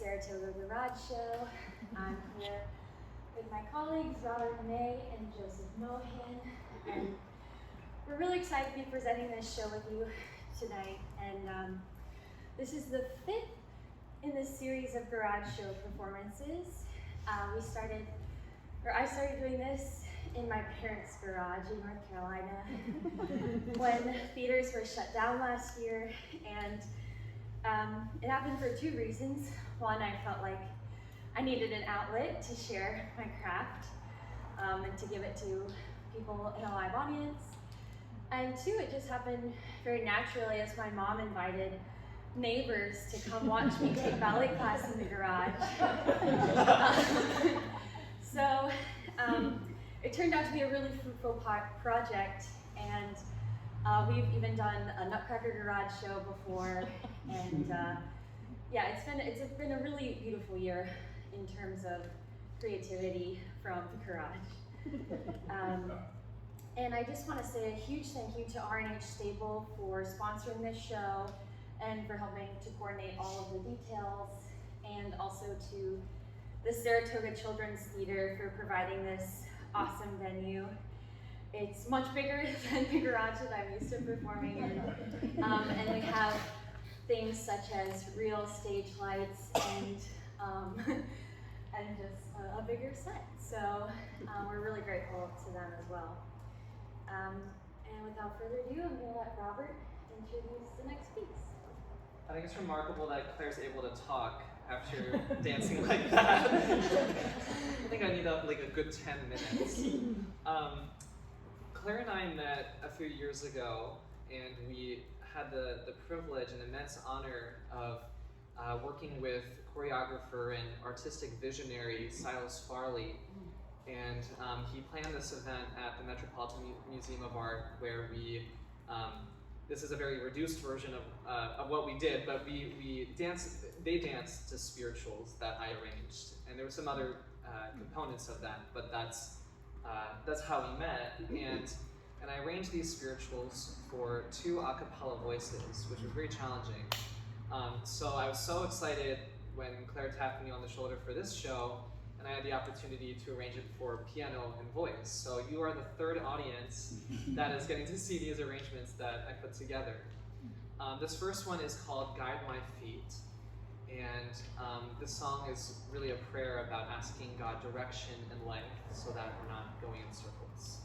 Saratoga Garage Show. I'm here with my colleagues, Robert May and Joseph Mohan, and we're really excited to be presenting this show with you tonight. And this is the fifth in this series of garage show performances. I started doing this in my parents' garage in North Carolina when theaters were shut down last year, and it happened for two reasons. One, I felt like I needed an outlet to share my craft and to give it to people in a live audience. And two, it just happened very naturally as my mom invited neighbors to come watch me take ballet class in the garage. So it turned out to be a really fruitful project, and we've even done a Nutcracker Garage Show before, and yeah, it's been a really beautiful year in terms of creativity from the garage. And I just want to say a huge thank you to R&H Stable for sponsoring this show and for helping to coordinate all of the details, and also to the Saratoga Children's Theater for providing this awesome venue. It's much bigger than the garage that I'm used to performing in, and we have things such as real stage lights and just a bigger set. So we're really grateful to them as well. And without further ado, I'm going to let Robert introduce the next piece. I think it's remarkable that Claire's able to talk after dancing like that. I think I need a good 10 minutes. Claire and I met a few years ago, and we had the privilege and immense honor of working with choreographer and artistic visionary Silas Farley. And he planned this event at the Metropolitan Museum of Art, where we, this is a very reduced version of what we did, but they danced to spirituals that I arranged. And there were some other components of that, but that's how we met. And I arranged these spirituals for 2 a cappella voices, which was very challenging. So I was so excited when Claire tapped me on the shoulder for this show, and I had the opportunity to arrange it for piano and voice. So you are the third audience that is getting to see these arrangements that I put together. This first one is called Guide My Feet. And this song is really a prayer about asking God direction in life so that we're not going in circles.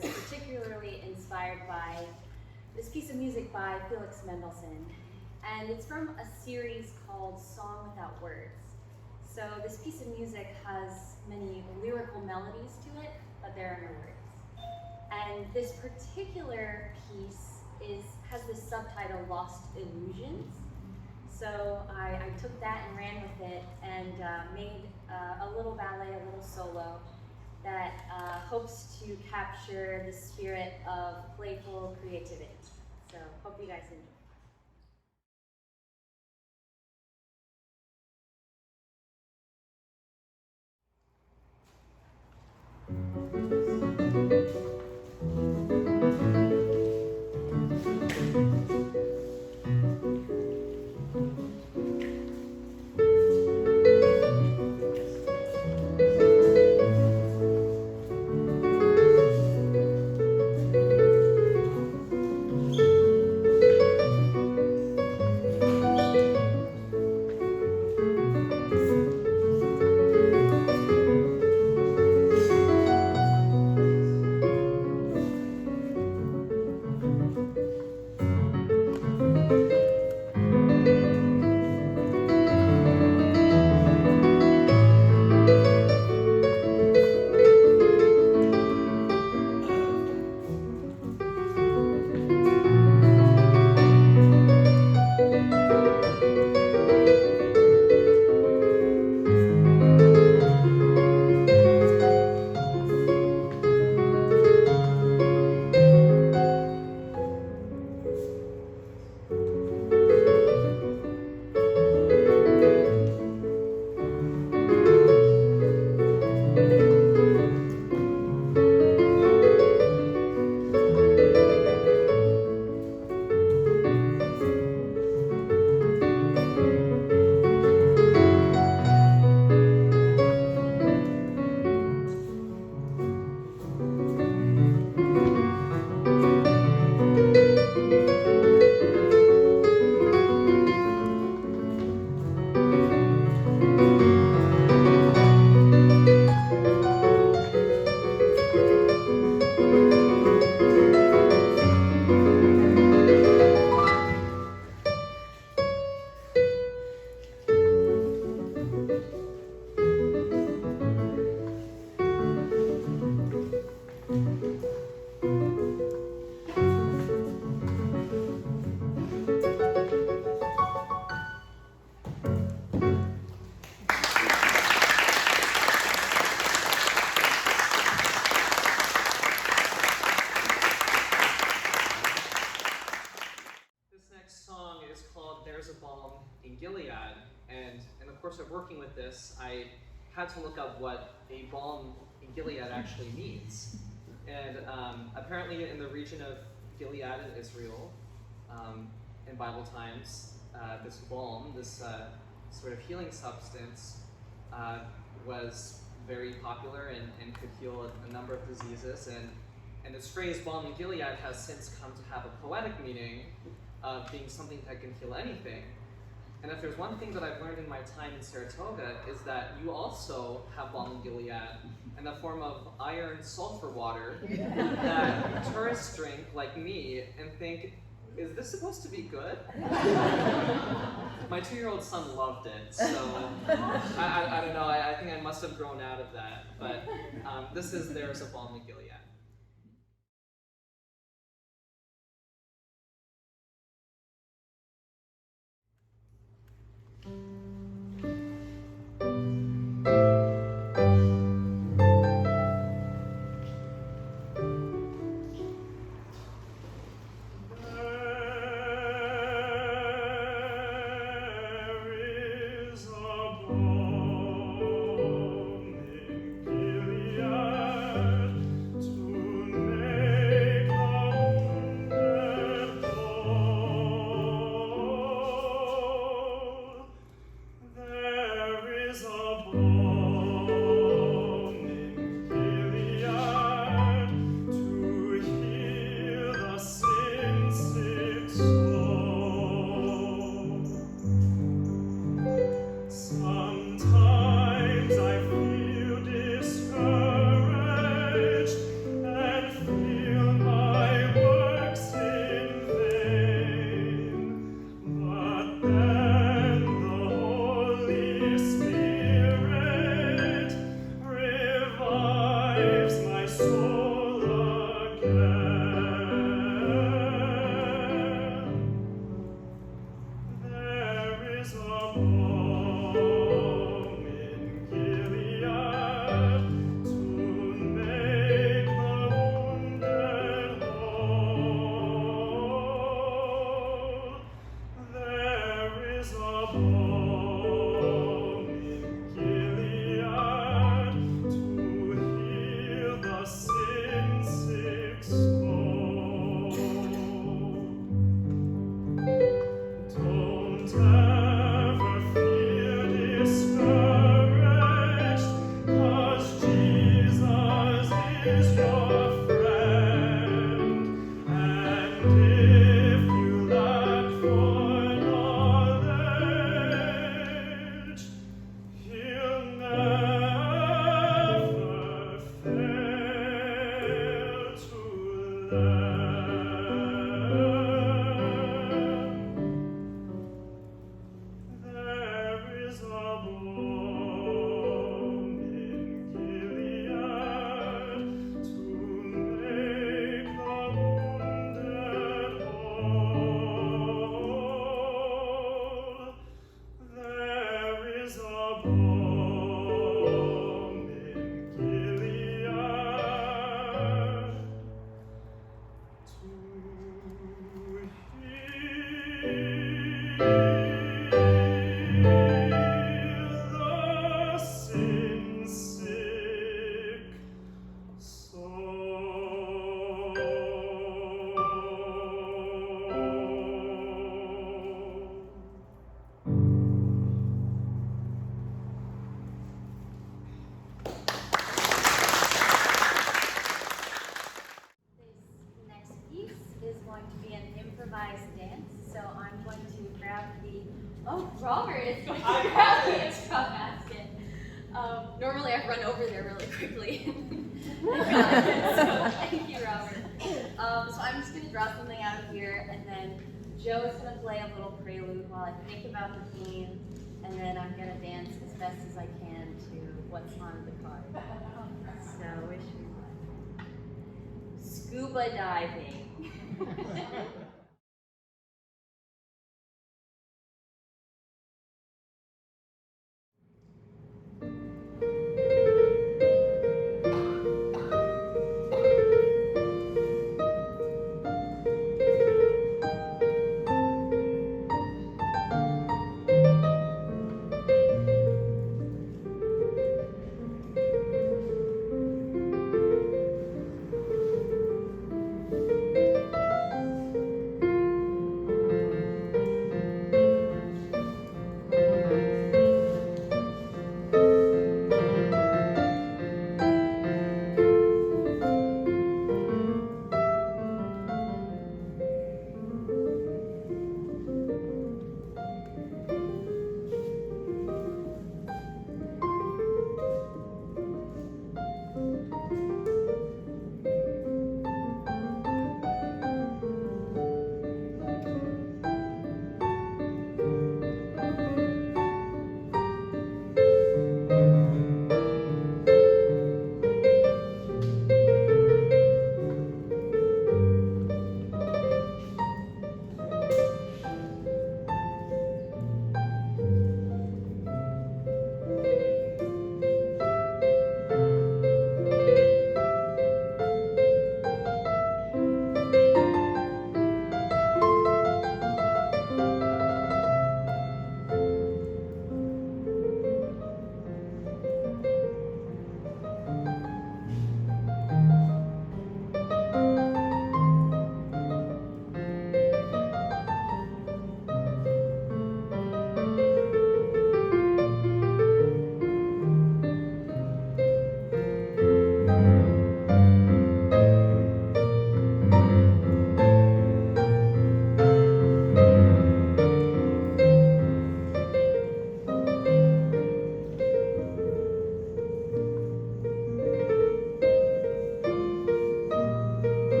was particularly inspired by this piece of music by Felix Mendelssohn. And it's from a series called Song Without Words. So this piece of music has many lyrical melodies to it, but there are no words. And this particular piece has this subtitle, Lost Illusions. So I took that and ran with it and made a little ballet, a little solo that hopes to capture the spirit of playful creativity. So hope you guys enjoy. Balm in Gilead, and in the course of working with this, I had to look up what a balm in Gilead actually means. And apparently in the region of Gilead in Israel, in Bible times, this balm, this sort of healing substance, was very popular and could heal a number of diseases. And this phrase, balm in Gilead, has since come to have a poetic meaning of being something that can heal anything. And if there's one thing that I've learned in my time in Saratoga, is that you also have balm in Gilead in the form of iron sulfur water that tourists drink, like me, and think, is this supposed to be good? My 2-year-old son loved it, so I don't know, I think I must have grown out of that, but there's a balm in Gilead. To improvised dance. So I'm going to grab the, oh, Robert is going to grab the improv basket. Normally I run over there really quickly. So thank you, Robert. So I'm just going to draw something out of here, and then Joe is going to play a little prelude while I think about the theme, and then I'm going to dance as best as I can to what's on the card. So wish me luck. Scuba diving.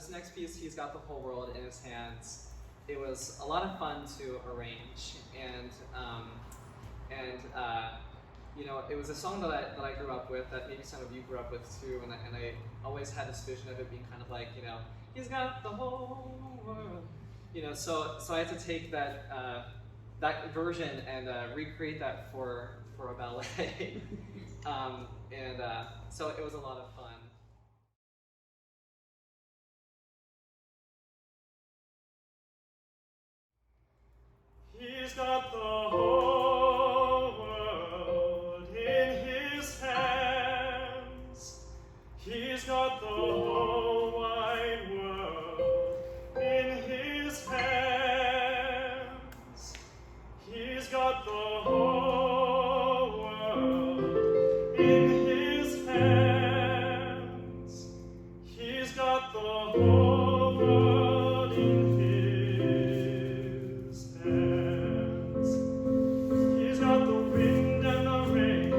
this next piece, He's Got the Whole World in His Hands. It was a lot of fun to arrange, and you know, it was a song that I grew up with, that maybe some of you grew up with too, and I always had this vision of it being kind of like, you know, He's got the whole world, you know. So I had to take that that version and recreate that for a ballet, so it was a lot of fun. He's got the whole world in his hands. He's got the whole wide world in his hands. He's got the whole world in his hands. He's got the whole world in his hands. He's got the wind and the rain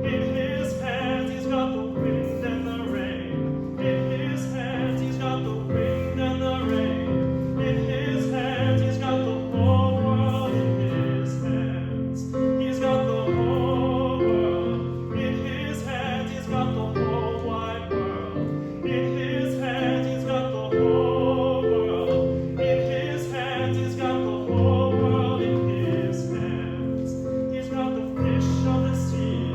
in his hands. He's got the wind and the rain in his hands. He's got the wind and the rain in his hands. He's got the whole world in his hands. He's got the whole world in his hands. He's got the whole wide world in his hands. He's got the whole world in his hands. He's got the whole world in his hands. He's got the fish of the sea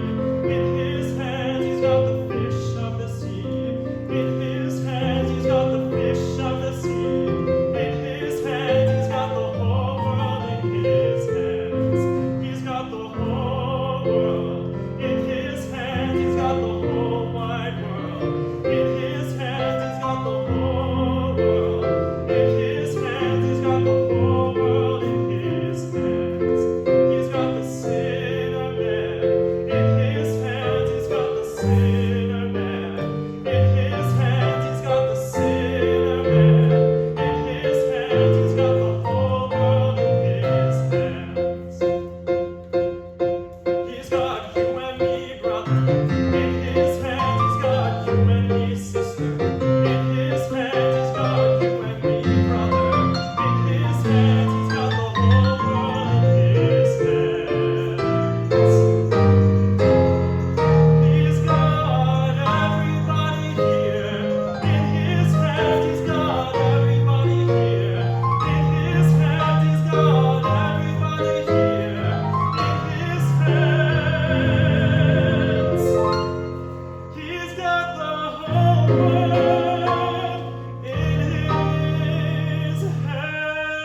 in his hands. He's got the fish of the sea in his hands. He's got the fish of the sea in his hands. He's got the whole world in his hands. He's got the whole world in his hands. He's got the whole wide world in his hands. He's got the whole world in his hands. He's got the whole world in his hands. He's got the sinner man in his hands. He's got the sinner man in his hands. He's got the sinner man in his hands. He's got the whole world in his hands. He's got you and me, brother, in his hands. He's got you and me, sister, in his hands. He's got you and me, brother, in his hands. He's got the whole world in his hands. He's got everybody here in his hands. He's got everybody here in his hands. He's got everybody here in his hands. He's got the whole world in his hands.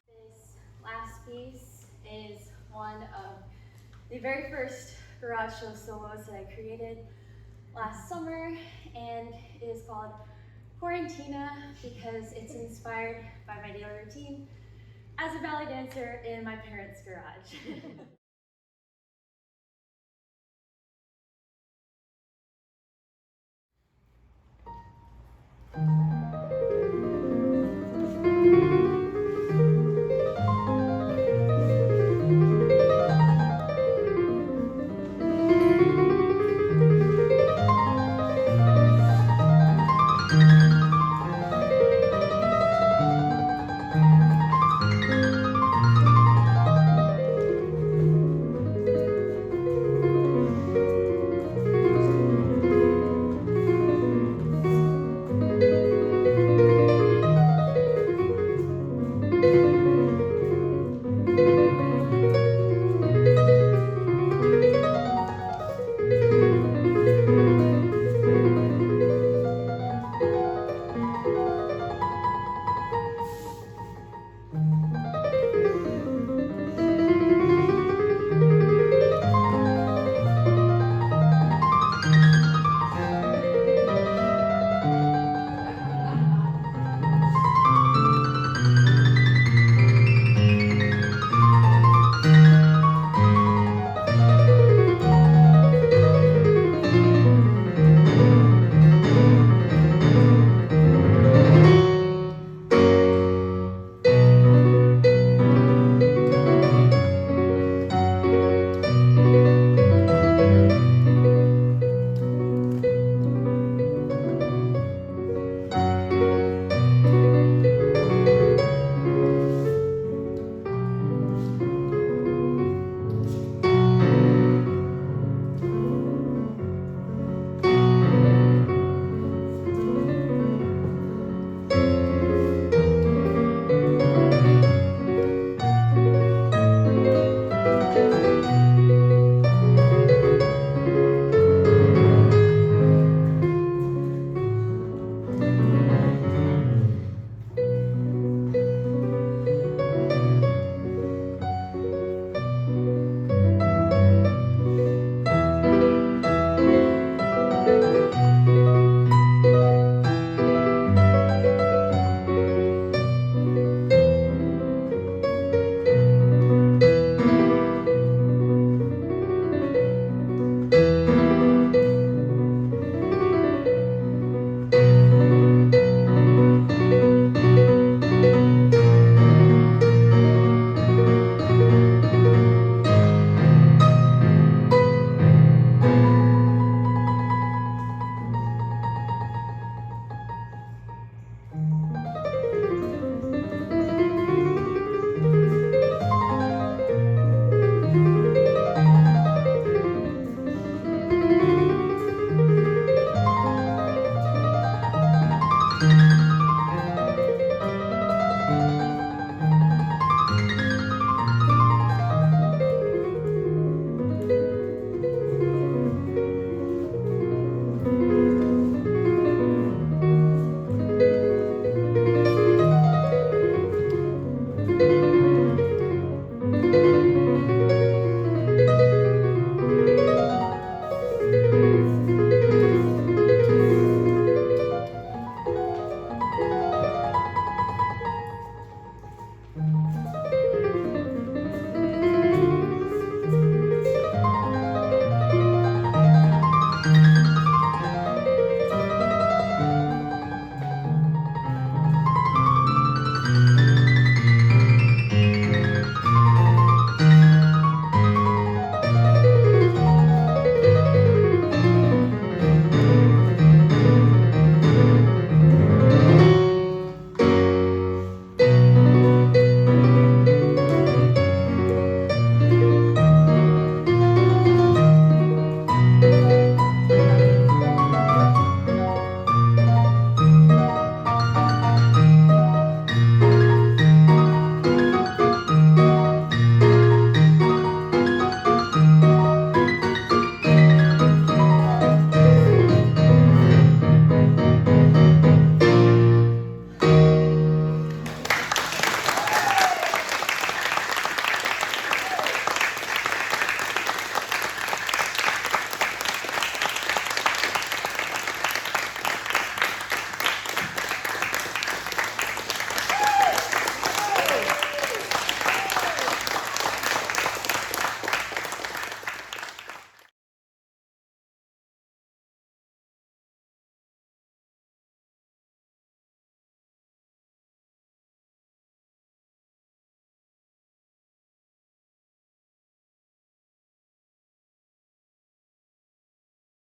This last piece is one of the very first garage show solos that I created last summer, and it is called Quarantina because it's inspired by my daily routine as a ballet dancer in my parents' garage.